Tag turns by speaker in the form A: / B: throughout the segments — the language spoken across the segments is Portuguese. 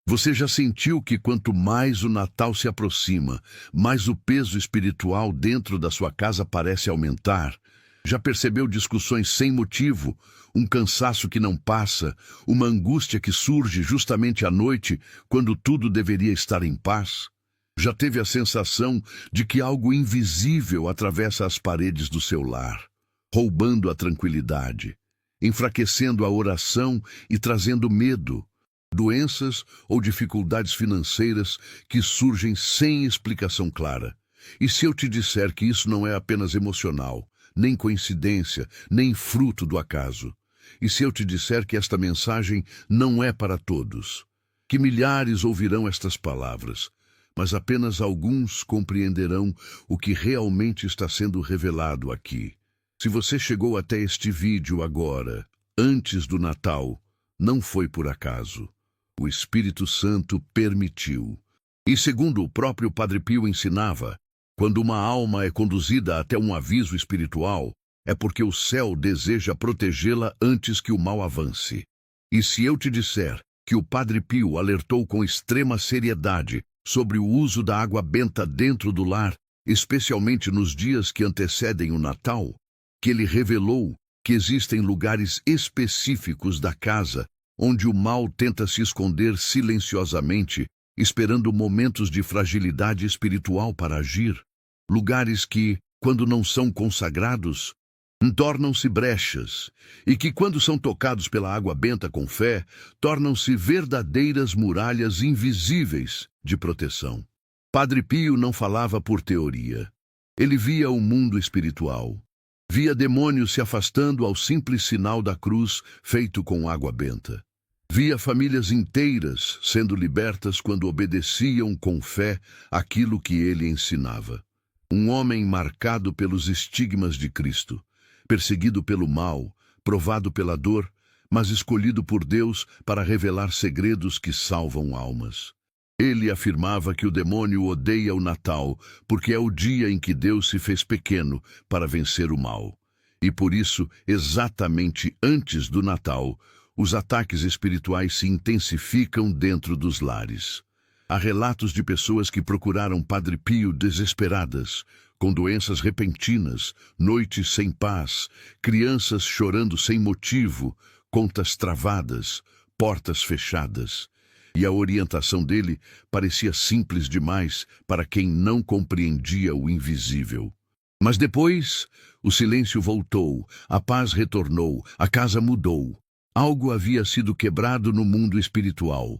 A: Você já sentiu que quanto mais o Natal se aproxima, mais o peso espiritual dentro da sua casa parece aumentar? Já percebeu discussões sem motivo, um cansaço que não passa, uma angústia que surge justamente à noite, quando tudo deveria estar em paz? Já teve a sensação de que algo invisível atravessa as paredes do seu lar, roubando a tranquilidade, enfraquecendo a oração e trazendo medo? Doenças ou dificuldades financeiras que surgem sem explicação clara. E se eu te disser que isso não é apenas emocional, nem coincidência, nem fruto do acaso? E se eu te disser que esta mensagem não é para todos? Que milhares ouvirão estas palavras, mas apenas alguns compreenderão o que realmente está sendo revelado aqui. Se você chegou até este vídeo agora, antes do Natal, não foi por acaso. O Espírito Santo permitiu. E segundo o próprio Padre Pio ensinava, quando uma alma é conduzida até um aviso espiritual, é porque o céu deseja protegê-la antes que o mal avance. E se eu te disser que o Padre Pio alertou com extrema seriedade sobre o uso da água benta dentro do lar, especialmente nos dias que antecedem o Natal, que ele revelou que existem lugares específicos da casa onde o mal tenta se esconder silenciosamente, esperando momentos de fragilidade espiritual para agir. Lugares que, quando não são consagrados, tornam-se brechas, e que, quando são tocados pela água benta com fé, tornam-se verdadeiras muralhas invisíveis de proteção. Padre Pio não falava por teoria. Ele via o mundo espiritual. Via demônios se afastando ao simples sinal da cruz feito com água benta. Via famílias inteiras sendo libertas quando obedeciam com fé aquilo que ele ensinava. Um homem marcado pelos estigmas de Cristo, perseguido pelo mal, provado pela dor, mas escolhido por Deus para revelar segredos que salvam almas. Ele afirmava que o demônio odeia o Natal porque é o dia em que Deus se fez pequeno para vencer o mal. E por isso, exatamente antes do Natal, os ataques espirituais se intensificam dentro dos lares. Há relatos de pessoas que procuraram Padre Pio desesperadas, com doenças repentinas, noites sem paz, crianças chorando sem motivo, contas travadas, portas fechadas. E a orientação dele parecia simples demais para quem não compreendia o invisível. Mas depois, o silêncio voltou, a paz retornou, a casa mudou. Algo havia sido quebrado no mundo espiritual.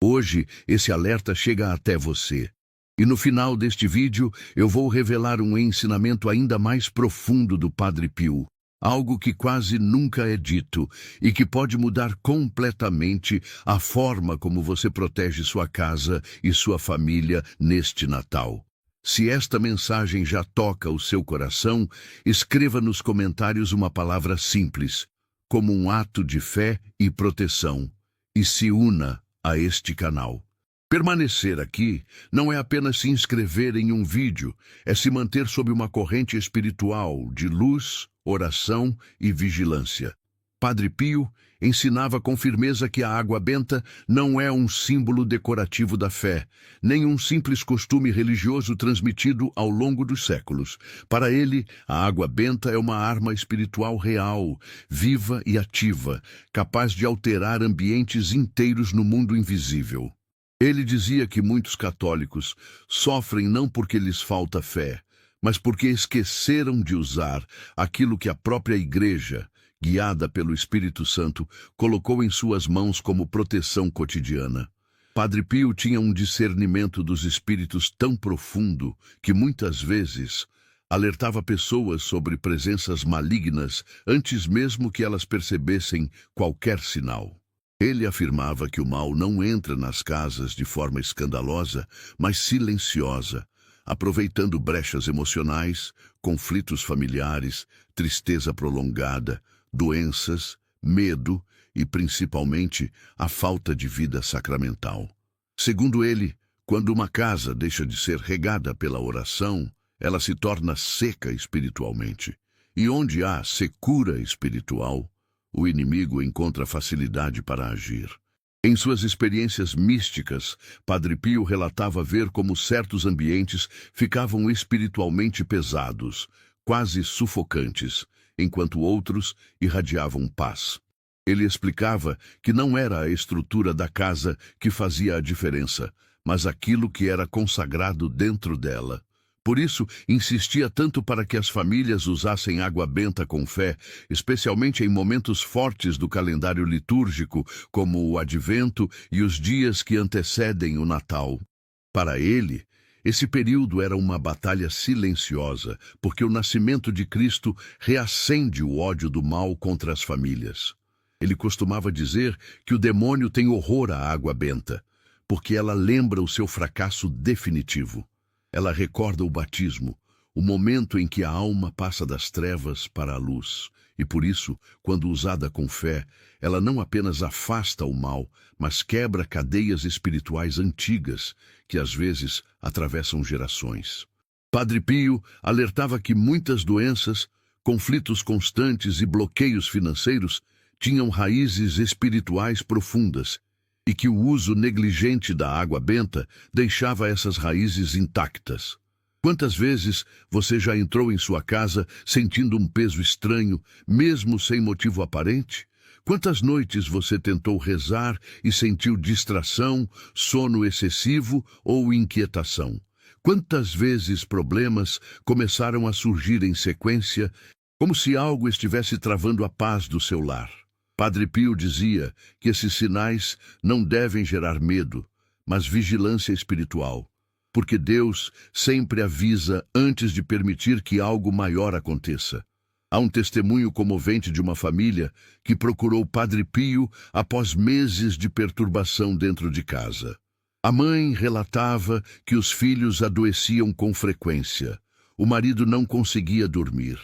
A: Hoje, esse alerta chega até você. E no final deste vídeo, eu vou revelar um ensinamento ainda mais profundo do Padre Pio. Algo que quase nunca é dito e que pode mudar completamente a forma como você protege sua casa e sua família neste Natal. Se esta mensagem já toca o seu coração, escreva nos comentários uma palavra simples, como um ato de fé e proteção, e se una a este canal. Permanecer aqui não é apenas se inscrever em um vídeo, é se manter sob uma corrente espiritual de luz, oração e vigilância. Padre Pio ensinava com firmeza que a água benta não é um símbolo decorativo da fé, nem um simples costume religioso transmitido ao longo dos séculos. Para ele, a água benta é uma arma espiritual real, viva e ativa, capaz de alterar ambientes inteiros no mundo invisível. Ele dizia que muitos católicos sofrem não porque lhes falta fé, mas porque esqueceram de usar aquilo que a própria Igreja, guiada pelo Espírito Santo, colocou em suas mãos como proteção cotidiana. Padre Pio tinha um discernimento dos espíritos tão profundo que muitas vezes alertava pessoas sobre presenças malignas antes mesmo que elas percebessem qualquer sinal. Ele afirmava que o mal não entra nas casas de forma escandalosa, mas silenciosa, aproveitando brechas emocionais, conflitos familiares, tristeza prolongada, doenças, medo e, principalmente, a falta de vida sacramental. Segundo ele, quando uma casa deixa de ser regada pela oração, ela se torna seca espiritualmente. E onde há secura espiritual, o inimigo encontra facilidade para agir. Em suas experiências místicas, Padre Pio relatava ver como certos ambientes ficavam espiritualmente pesados, quase sufocantes, enquanto outros irradiavam paz. Ele explicava que não era a estrutura da casa que fazia a diferença, mas aquilo que era consagrado dentro dela. Por isso, insistia tanto para que as famílias usassem água benta com fé, especialmente em momentos fortes do calendário litúrgico, como o Advento e os dias que antecedem o Natal. Para ele, esse período era uma batalha silenciosa, porque o nascimento de Cristo reacende o ódio do mal contra as famílias. Ele costumava dizer que o demônio tem horror à água benta, porque ela lembra o seu fracasso definitivo. Ela recorda o batismo, o momento em que a alma passa das trevas para a luz. E por isso, quando usada com fé, ela não apenas afasta o mal, mas quebra cadeias espirituais antigas, que às vezes atravessam gerações. Padre Pio alertava que muitas doenças, conflitos constantes e bloqueios financeiros tinham raízes espirituais profundas, e que o uso negligente da água benta deixava essas raízes intactas. Quantas vezes você já entrou em sua casa sentindo um peso estranho, mesmo sem motivo aparente? Quantas noites você tentou rezar e sentiu distração, sono excessivo ou inquietação? Quantas vezes problemas começaram a surgir em sequência, como se algo estivesse travando a paz do seu lar? Padre Pio dizia que esses sinais não devem gerar medo, mas vigilância espiritual, porque Deus sempre avisa antes de permitir que algo maior aconteça. Há um testemunho comovente de uma família que procurou Padre Pio após meses de perturbação dentro de casa. A mãe relatava que os filhos adoeciam com frequência, o marido não conseguia dormir,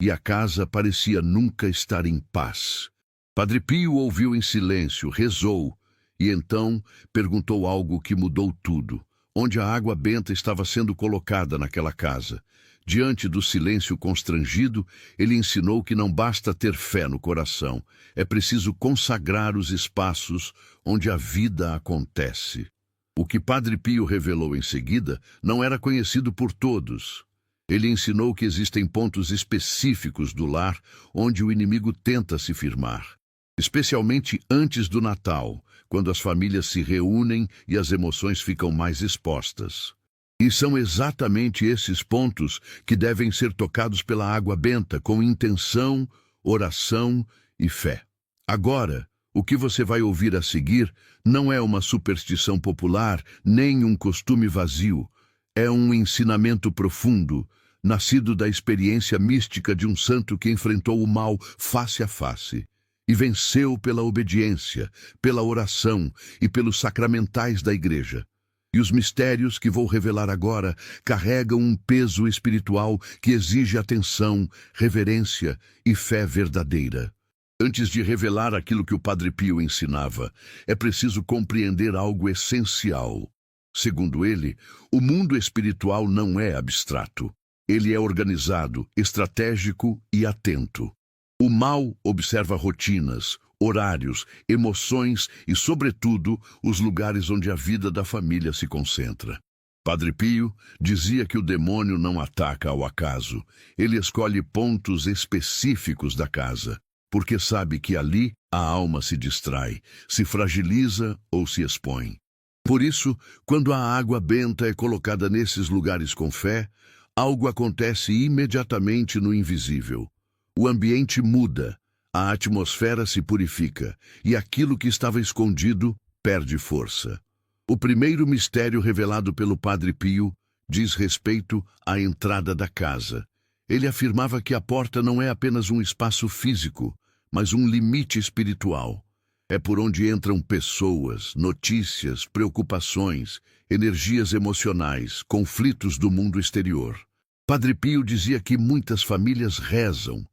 A: e a casa parecia nunca estar em paz. Padre Pio ouviu em silêncio, rezou, e então perguntou algo que mudou tudo. Onde a água benta estava sendo colocada naquela casa? Diante do silêncio constrangido, ele ensinou que não basta ter fé no coração, é preciso consagrar os espaços onde a vida acontece. O que Padre Pio revelou em seguida não era conhecido por todos. Ele ensinou que existem pontos específicos do lar onde o inimigo tenta se firmar, especialmente antes do Natal, quando as famílias se reúnem e as emoções ficam mais expostas. E são exatamente esses pontos que devem ser tocados pela água benta, com intenção, oração e fé. Agora, o que você vai ouvir a seguir não é uma superstição popular, nem um costume vazio. É um ensinamento profundo, nascido da experiência mística de um santo que enfrentou o mal face a face e venceu pela obediência, pela oração e pelos sacramentais da Igreja. E os mistérios que vou revelar agora carregam um peso espiritual que exige atenção, reverência e fé verdadeira. Antes de revelar aquilo que o Padre Pio ensinava, é preciso compreender algo essencial. Segundo ele, o mundo espiritual não é abstrato. Ele é organizado, estratégico e atento. O mal observa rotinas, horários, emoções e, sobretudo, os lugares onde a vida da família se concentra. Padre Pio dizia que o demônio não ataca ao acaso. Ele escolhe pontos específicos da casa, porque sabe que ali a alma se distrai, se fragiliza ou se expõe. Por isso, quando a água benta é colocada nesses lugares com fé, algo acontece imediatamente no invisível. O ambiente muda, a atmosfera se purifica e aquilo que estava escondido perde força. O primeiro mistério revelado pelo Padre Pio diz respeito à entrada da casa. Ele afirmava que a porta não é apenas um espaço físico, mas um limite espiritual. É por onde entram pessoas, notícias, preocupações, energias emocionais, conflitos do mundo exterior. Padre Pio dizia que muitas famílias rezam,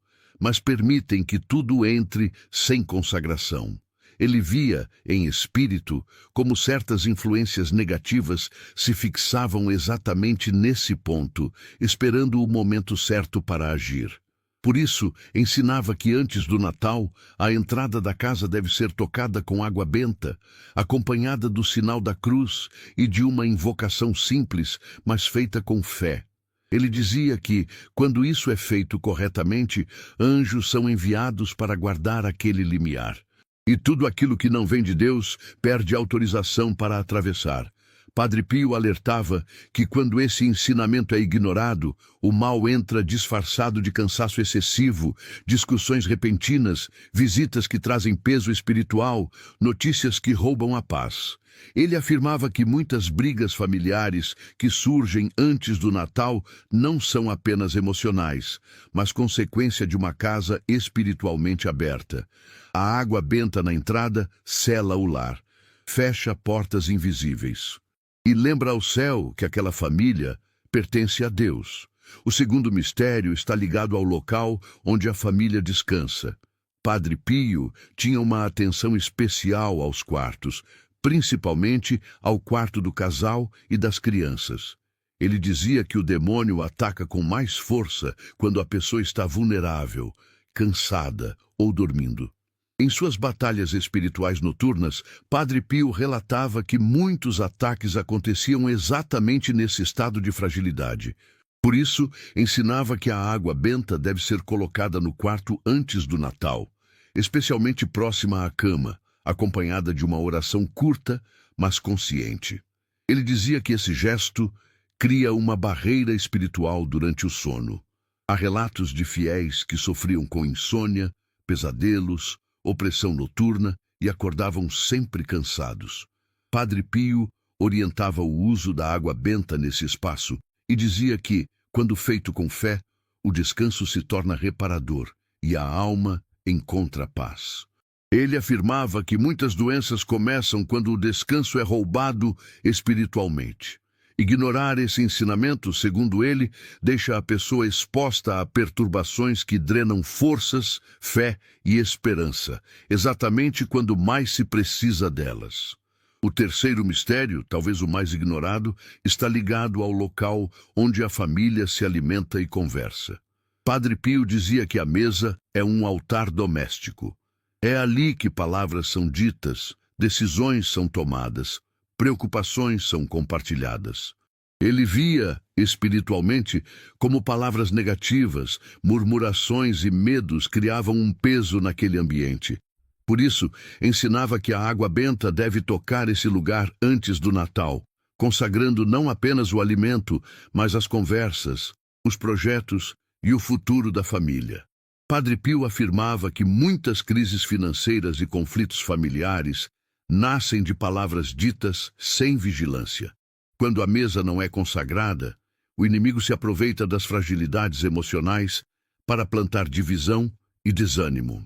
A: mas permitem que tudo entre sem consagração. Ele via, em espírito, como certas influências negativas se fixavam exatamente nesse ponto, esperando o momento certo para agir. Por isso, ensinava que antes do Natal, a entrada da casa deve ser tocada com água benta, acompanhada do sinal da cruz e de uma invocação simples, mas feita com fé. Ele dizia que, quando isso é feito corretamente, anjos são enviados para guardar aquele limiar. E tudo aquilo que não vem de Deus perde autorização para atravessar. Padre Pio alertava que quando esse ensinamento é ignorado, o mal entra disfarçado de cansaço excessivo, discussões repentinas, visitas que trazem peso espiritual, notícias que roubam a paz. Ele afirmava que muitas brigas familiares que surgem antes do Natal não são apenas emocionais, mas consequência de uma casa espiritualmente aberta. A água benta na entrada sela o lar, fecha portas invisíveis. E lembra ao céu que aquela família pertence a Deus. O segundo mistério está ligado ao local onde a família descansa. Padre Pio tinha uma atenção especial aos quartos, principalmente ao quarto do casal e das crianças. Ele dizia que o demônio ataca com mais força quando a pessoa está vulnerável, cansada ou dormindo. Em suas batalhas espirituais noturnas, Padre Pio relatava que muitos ataques aconteciam exatamente nesse estado de fragilidade. Por isso, ensinava que a água benta deve ser colocada no quarto antes do Natal, especialmente próxima à cama, acompanhada de uma oração curta, mas consciente. Ele dizia que esse gesto cria uma barreira espiritual durante o sono. Há relatos de fiéis que sofriam com insônia, pesadelos, opressão noturna e acordavam sempre cansados. Padre Pio orientava o uso da água benta nesse espaço e dizia que, quando feito com fé, o descanso se torna reparador e a alma encontra paz. Ele afirmava que muitas doenças começam quando o descanso é roubado espiritualmente. Ignorar esse ensinamento, segundo ele, deixa a pessoa exposta a perturbações que drenam forças, fé e esperança, exatamente quando mais se precisa delas. O terceiro mistério, talvez o mais ignorado, está ligado ao local onde a família se alimenta e conversa. Padre Pio dizia que a mesa é um altar doméstico. É ali que palavras são ditas, decisões são tomadas, preocupações são compartilhadas. Ele via, espiritualmente, como palavras negativas, murmurações e medos criavam um peso naquele ambiente. Por isso, ensinava que a água benta deve tocar esse lugar antes do Natal, consagrando não apenas o alimento, mas as conversas, os projetos e o futuro da família. Padre Pio afirmava que muitas crises financeiras e conflitos familiares nascem de palavras ditas sem vigilância. Quando a mesa não é consagrada, o inimigo se aproveita das fragilidades emocionais para plantar divisão e desânimo.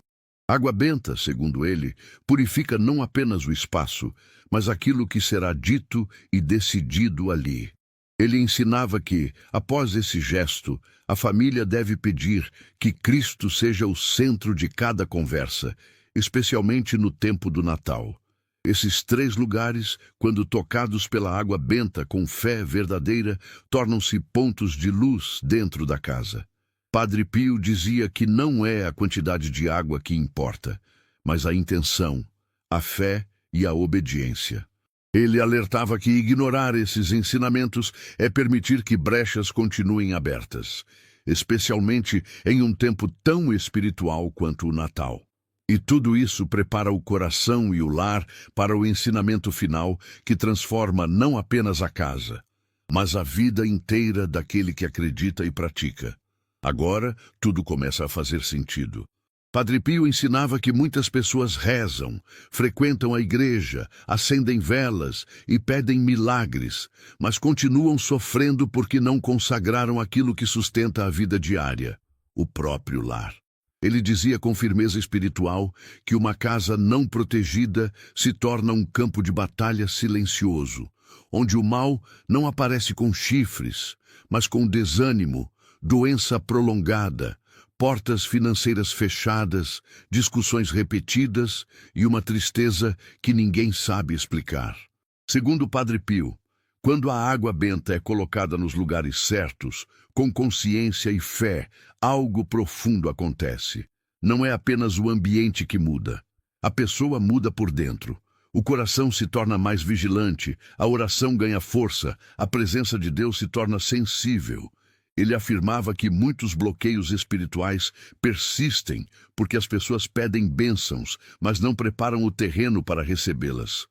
A: Água benta, segundo ele, purifica não apenas o espaço, mas aquilo que será dito e decidido ali. Ele ensinava que, após esse gesto, a família deve pedir que Cristo seja o centro de cada conversa, especialmente no tempo do Natal. Esses três lugares, quando tocados pela água benta com fé verdadeira, tornam-se pontos de luz dentro da casa. Padre Pio dizia que não é a quantidade de água que importa, mas a intenção, a fé e a obediência. Ele alertava que ignorar esses ensinamentos é permitir que brechas continuem abertas, especialmente em um tempo tão espiritual quanto o Natal. E tudo isso prepara o coração e o lar para o ensinamento final que transforma não apenas a casa, mas a vida inteira daquele que acredita e pratica. Agora, tudo começa a fazer sentido. Padre Pio ensinava que muitas pessoas rezam, frequentam a igreja, acendem velas e pedem milagres, mas continuam sofrendo porque não consagraram aquilo que sustenta a vida diária, o próprio lar. Ele dizia com firmeza espiritual que uma casa não protegida se torna um campo de batalha silencioso, onde o mal não aparece com chifres, mas com desânimo, doença prolongada, portas financeiras fechadas, discussões repetidas e uma tristeza que ninguém sabe explicar. Segundo Padre Pio, Quando a água benta é colocada nos lugares certos, com consciência e fé, algo profundo acontece. Não é apenas o ambiente que muda. A pessoa muda por dentro. O coração se torna mais vigilante, a oração ganha força, a presença de Deus se torna sensível. Ele afirmava que muitos bloqueios espirituais persistem porque as pessoas pedem bênçãos, mas não preparam o terreno para recebê-las.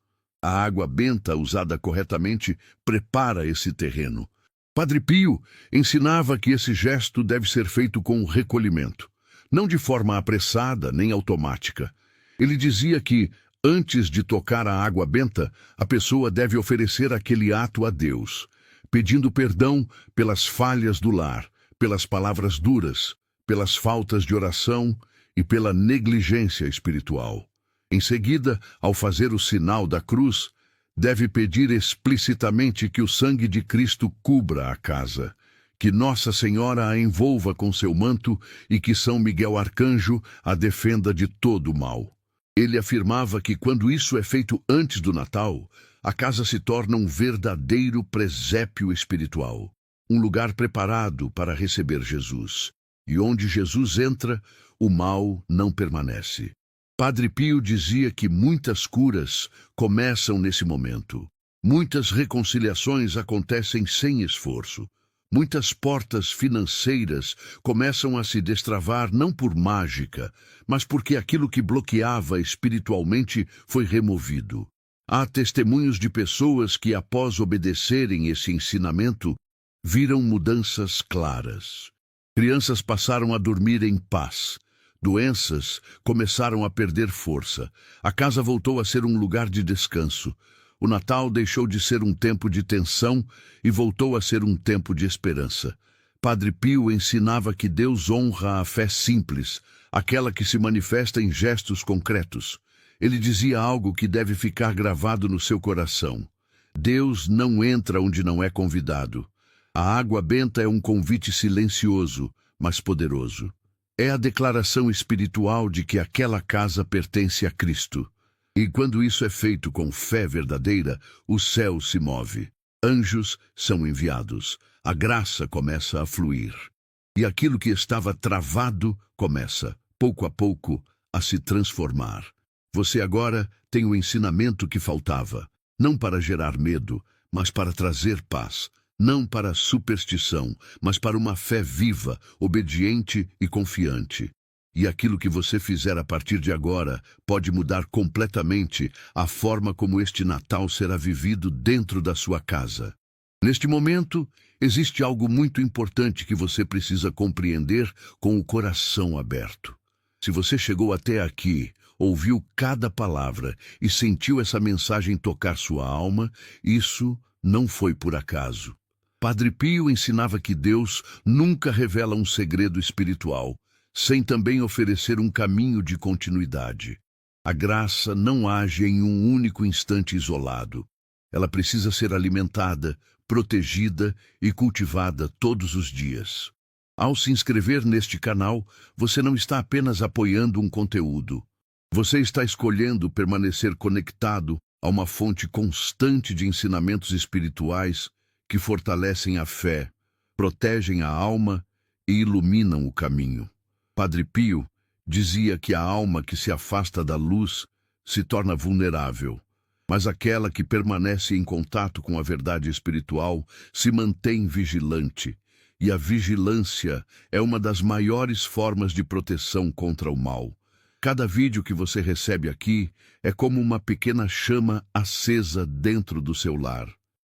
A: A água benta, usada corretamente, prepara esse terreno. Padre Pio ensinava que esse gesto deve ser feito com recolhimento, não de forma apressada nem automática. Ele dizia que, antes de tocar a água benta, a pessoa deve oferecer aquele ato a Deus, pedindo perdão pelas falhas do lar, pelas palavras duras, pelas faltas de oração e pela negligência espiritual. Em seguida, ao fazer o sinal da cruz, deve pedir explicitamente que o sangue de Cristo cubra a casa, que Nossa Senhora a envolva com seu manto e que São Miguel Arcanjo a defenda de todo o mal. Ele afirmava que quando isso é feito antes do Natal, a casa se torna um verdadeiro presépio espiritual, um lugar preparado para receber Jesus. E onde Jesus entra, o mal não permanece. Padre Pio dizia que muitas curas começam nesse momento. Muitas reconciliações acontecem sem esforço. Muitas portas financeiras começam a se destravar não por mágica, mas porque aquilo que bloqueava espiritualmente foi removido. Há testemunhos de pessoas que, após obedecerem esse ensinamento, viram mudanças claras. Crianças passaram a dormir em paz. Doenças começaram a perder força. A casa voltou a ser um lugar de descanso. O Natal deixou de ser um tempo de tensão e voltou a ser um tempo de esperança. Padre Pio ensinava que Deus honra a fé simples, aquela que se manifesta em gestos concretos. Ele dizia algo que deve ficar gravado no seu coração. Deus não entra onde não é convidado. A água benta é um convite silencioso, mas poderoso. É a declaração espiritual de que aquela casa pertence a Cristo. E quando isso é feito com fé verdadeira, o céu se move. Anjos são enviados. A graça começa a fluir. E aquilo que estava travado começa, pouco a pouco, a se transformar. Você agora tem o ensinamento que faltava, não para gerar medo, mas para trazer paz. Não para superstição, mas para uma fé viva, obediente e confiante. E aquilo que você fizer a partir de agora pode mudar completamente a forma como este Natal será vivido dentro da sua casa. Neste momento, existe algo muito importante que você precisa compreender com o coração aberto. Se você chegou até aqui, ouviu cada palavra e sentiu essa mensagem tocar sua alma, isso não foi por acaso. Padre Pio ensinava que Deus nunca revela um segredo espiritual, sem também oferecer um caminho de continuidade. A graça não age em um único instante isolado. Ela precisa ser alimentada, protegida e cultivada todos os dias. Ao se inscrever neste canal, você não está apenas apoiando um conteúdo. Você está escolhendo permanecer conectado a uma fonte constante de ensinamentos espirituais que fortalecem a fé, protegem a alma e iluminam o caminho. Padre Pio dizia que a alma que se afasta da luz se torna vulnerável, mas aquela que permanece em contato com a verdade espiritual se mantém vigilante, e a vigilância é uma das maiores formas de proteção contra o mal. Cada vídeo que você recebe aqui é como uma pequena chama acesa dentro do seu lar.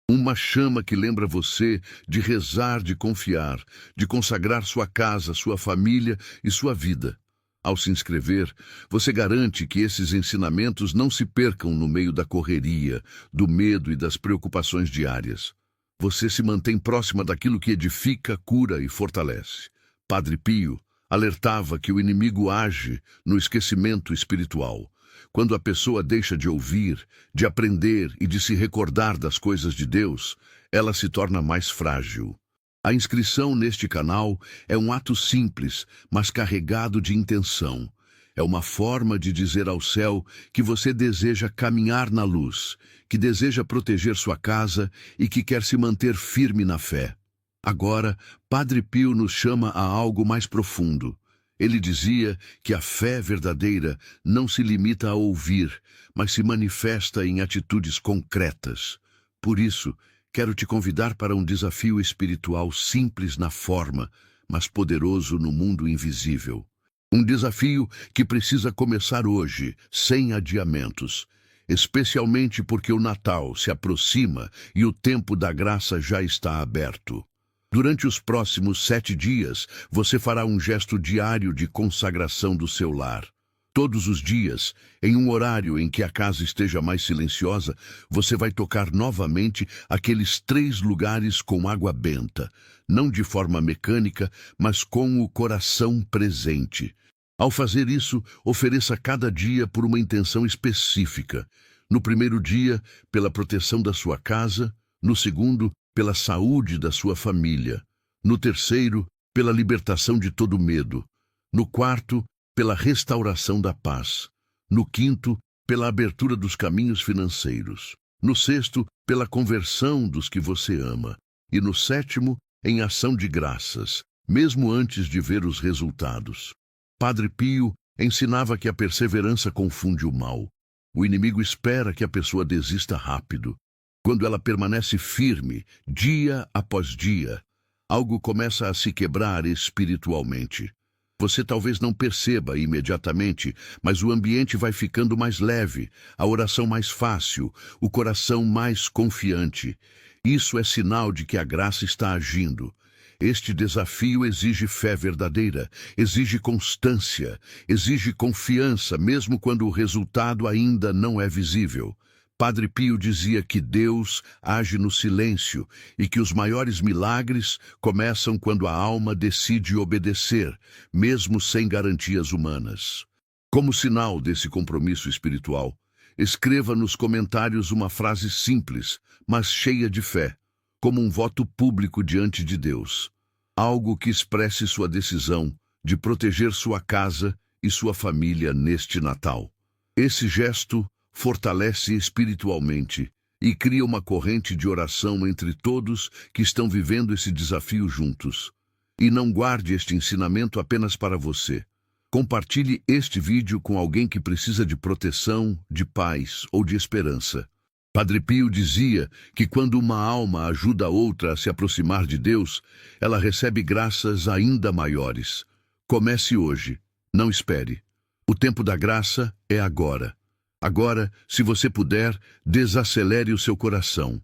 A: Uma chama que lembra você de rezar, de confiar, de consagrar sua casa, sua família e sua vida. Ao se inscrever, você garante que esses ensinamentos não se percam no meio da correria, do medo e das preocupações diárias. Você se mantém próxima daquilo que edifica, cura e fortalece. Padre Pio alertava que o inimigo age no esquecimento espiritual. Quando a pessoa deixa de ouvir, de aprender e de se recordar das coisas de Deus, ela se torna mais frágil. A inscrição neste canal é um ato simples, mas carregado de intenção. É uma forma de dizer ao céu que você deseja caminhar na luz, que deseja proteger sua casa e que quer se manter firme na fé. Agora, Padre Pio nos chama a algo mais profundo. Ele dizia que a fé verdadeira não se limita a ouvir, mas se manifesta em atitudes concretas. Por isso, quero te convidar para um desafio espiritual simples na forma, mas poderoso no mundo invisível. Um desafio que precisa começar hoje, sem adiamentos, especialmente porque o Natal se aproxima e o tempo da graça já está aberto. Durante os próximos 7 dias, você fará um gesto diário de consagração do seu lar. Todos os dias, em um horário em que a casa esteja mais silenciosa, você vai tocar novamente aqueles 3 lugares com água benta, não de forma mecânica, mas com o coração presente. Ao fazer isso, ofereça cada dia por uma intenção específica. No primeiro dia, pela proteção da sua casa. No segundo, pela saúde da sua família. No terceiro, pela libertação de todo medo. No quarto, pela restauração da paz. No quinto, pela abertura dos caminhos financeiros. No sexto, pela conversão dos que você ama. E no sétimo, em ação de graças, mesmo antes de ver os resultados. Padre Pio ensinava que a perseverança confunde o mal. O inimigo espera que a pessoa desista rápido. Quando ela permanece firme, dia após dia, algo começa a se quebrar espiritualmente. Você talvez não perceba imediatamente, mas o ambiente vai ficando mais leve, a oração mais fácil, o coração mais confiante. Isso é sinal de que a graça está agindo. Este desafio exige fé verdadeira, exige constância, exige confiança, mesmo quando o resultado ainda não é visível. Padre Pio dizia que Deus age no silêncio e que os maiores milagres começam quando a alma decide obedecer, mesmo sem garantias humanas. Como sinal desse compromisso espiritual, escreva nos comentários uma frase simples, mas cheia de fé, como um voto público diante de Deus. Algo que expresse sua decisão de proteger sua casa e sua família neste Natal. Esse gesto fortalece espiritualmente e cria uma corrente de oração entre todos que estão vivendo esse desafio juntos. E não guarde este ensinamento apenas para você. Compartilhe este vídeo com alguém que precisa de proteção, de paz ou de esperança. Padre Pio dizia que quando uma alma ajuda a outra a se aproximar de Deus, ela recebe graças ainda maiores. Comece hoje, não espere. O tempo da graça é agora. Agora, se você puder, desacelere o seu coração.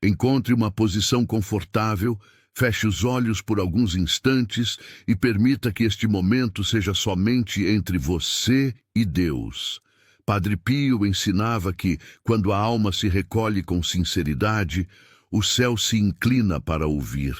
A: Encontre uma posição confortável, feche os olhos por alguns instantes e permita que este momento seja somente entre você e Deus. Padre Pio ensinava que, quando a alma se recolhe com sinceridade, o céu se inclina para ouvir.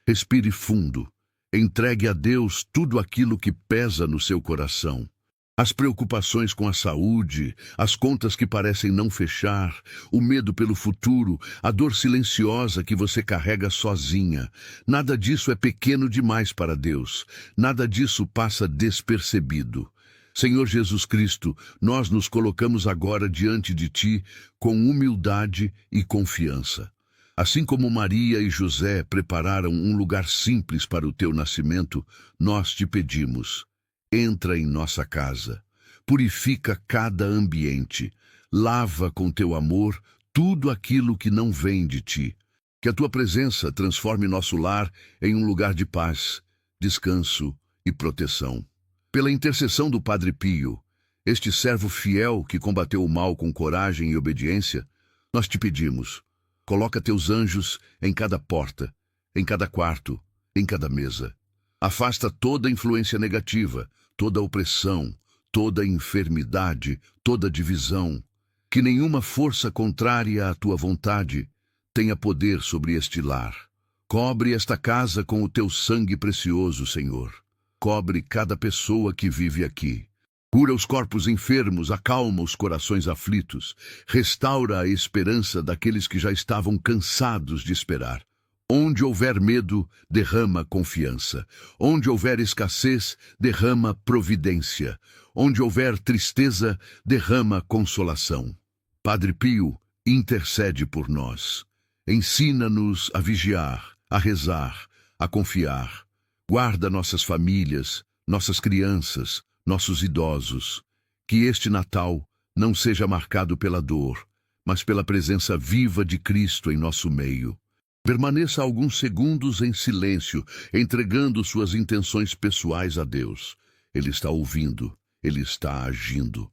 A: Respire fundo. Entregue a Deus tudo aquilo que pesa no seu coração. As preocupações com a saúde, as contas que parecem não fechar, o medo pelo futuro, a dor silenciosa que você carrega sozinha. Nada disso é pequeno demais para Deus. Nada disso passa despercebido. Senhor Jesus Cristo, nós nos colocamos agora diante de Ti com humildade e confiança. Assim como Maria e José prepararam um lugar simples para o Teu nascimento, nós te pedimos. Entra em nossa casa, purifica cada ambiente, lava com Teu amor tudo aquilo que não vem de Ti. Que a Tua presença transforme nosso lar em um lugar de paz, descanso e proteção. Pela intercessão do Padre Pio, este servo fiel que combateu o mal com coragem e obediência, nós te pedimos, coloca teus anjos em cada porta, em cada quarto, em cada mesa. Afasta toda influência negativa, toda opressão, toda enfermidade, toda divisão. Que nenhuma força contrária à tua vontade tenha poder sobre este lar. Cobre esta casa com o teu sangue precioso, Senhor. Cobre cada pessoa que vive aqui. Cura os corpos enfermos, acalma os corações aflitos, restaura a esperança daqueles que já estavam cansados de esperar. Onde houver medo, derrama confiança. Onde houver escassez, derrama providência. Onde houver tristeza, derrama consolação. Padre Pio, intercede por nós. Ensina-nos a vigiar, a rezar, a confiar. Guarda nossas famílias, nossas crianças, nossos idosos. Que este Natal não seja marcado pela dor, mas pela presença viva de Cristo em nosso meio. Permaneça alguns segundos em silêncio, entregando suas intenções pessoais a Deus. Ele está ouvindo, Ele está agindo.